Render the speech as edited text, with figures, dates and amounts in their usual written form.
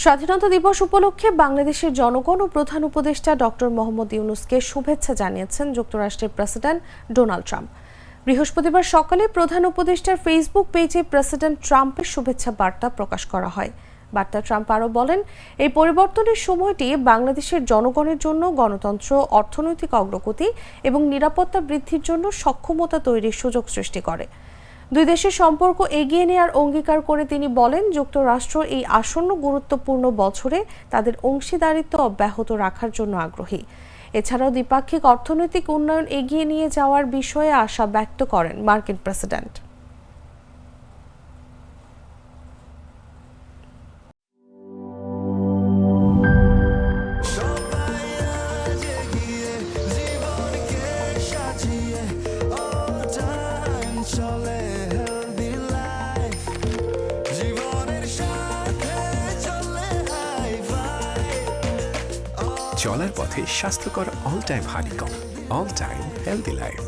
স্বাধীনতা দিবস উপলক্ষে বাংলাদেশের জনগণ ও প্রধান উপদেষ্টা ডক্টর মোহাম্মদ ইউনূসকে শুভেচ্ছা জানিয়েছেন যুক্তরাষ্ট্রের প্রেসিডেন্ট ডোনাল্ড ট্রাম্প। বৃহস্পতিবার সকালে প্রধান উপদেষ্টার ফেসবুক পেজে প্রেসিডেন্ট ট্রাম্পের শুভেচ্ছা বার্তা প্রকাশ করা হয়। বার্তায় ট্রাম্প আরও বলেন, এই পরিবর্তনের সময়টি বাংলাদেশের জনগণের জন্য গণতন্ত্র, অর্থনৈতিক অগ্রগতি এবং নিরাপত্তা বৃদ্ধির জন্য সক্ষমতা তৈরির সুযোগ সৃষ্টি করে। দুই দেশের সম্পর্ক এগিয়ে নেওয়ার অঙ্গীকার করে তিনি বলেন, যুক্তরাষ্ট্র এই আসন্ন গুরুত্বপূর্ণ বছরে তাদের অংশীদারিত্ব অব্যাহত রাখার জন্য আগ্রহী। এছাড়াও দ্বিপাক্ষিক অর্থনৈতিক উন্নয়ন এগিয়ে নিয়ে যাওয়ার বিষয়ে আশা ব্যক্ত করেন মার্কিন প্রেসিডেন্ট। চলার পথে স্বাস্থ্যকর all time honeycomb, all time healthy life.